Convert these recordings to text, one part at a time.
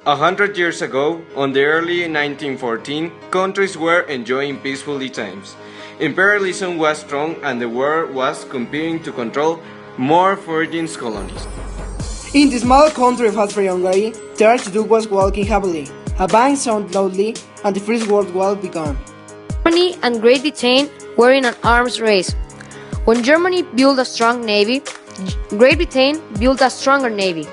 100 years ago, on the early 1914, countries were enjoying peacefully times. Imperialism was strong and the world was competing to control more foreign colonies. In the small country of Austria-Hungary, the Archduke was walking happily. A bang sounded loudly, and the First World War began. Germany and Great Britain were in an arms race. When Germany built a strong navy, Great Britain built a stronger navy.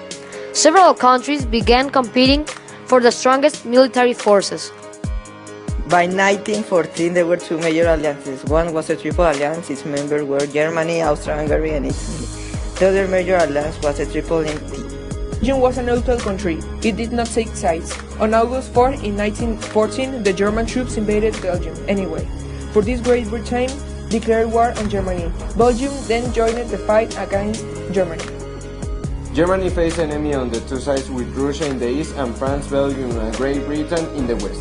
Several countries began competing for the strongest military forces. By 1914, there were two major alliances. One was a Triple Alliance. Its members were Germany, Austria-Hungary, and Italy. The other major alliance was a Triple Entente. Belgium was a neutral country. It did not take sides. On August 4, in 1914, the German troops invaded Belgium anyway. For this, Great Britain declared war on Germany. Belgium then joined the fight against Germany. Germany faced enemy on the two sides with Russia in the east and France, Belgium and Great Britain in the west.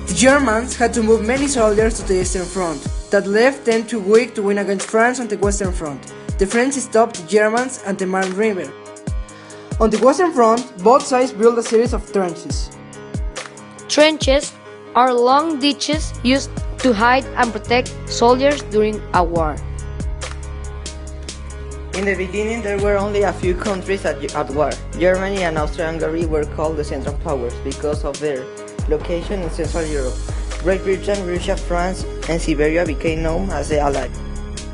The Germans had to move many soldiers to the Eastern Front. That left them too weak to win against France on the Western Front. The French stopped the Germans at the Marne River. On the Western Front, both sides built a series of trenches. Trenches are long ditches used to hide and protect soldiers during a war. In the beginning, there were only a few countries at war. Germany and Austria-Hungary were called the Central Powers because of their location in Central Europe. Great Britain, Russia, France, and Siberia became known as the Allies.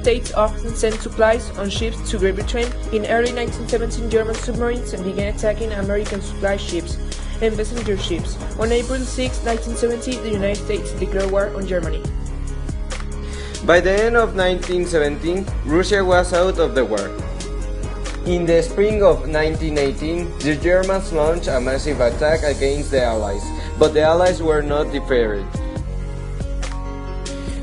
States often sent supplies on ships to Great Britain. In early 1917, German submarines began attacking American supply ships and passenger ships. On April 6, 1970, the United States declared war on Germany. By the end of 1917, Russia was out of the war. In the spring of 1918, the Germans launched a massive attack against the Allies, but the Allies were not defeated.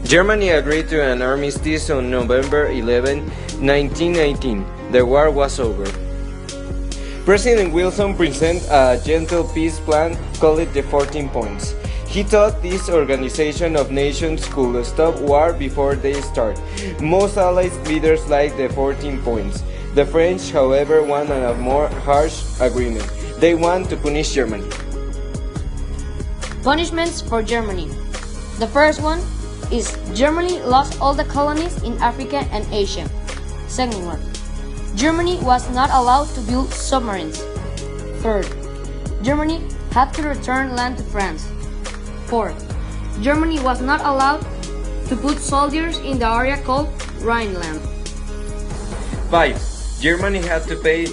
Germany agreed to an armistice on November 11, 1919. The war was over. President Wilson presented a gentle peace plan called the 14 Points. He thought this organization of nations could stop war before they start. Most Allied leaders liked the 14 points. The French, however, wanted a more harsh agreement. They want to punish Germany. Punishments for Germany. The first one is Germany lost all the colonies in Africa and Asia. Second one, Germany was not allowed to build submarines. Third, Germany had to return land to France. Fourth, Germany was not allowed to put soldiers in the area called Rhineland. 5. Germany had to pay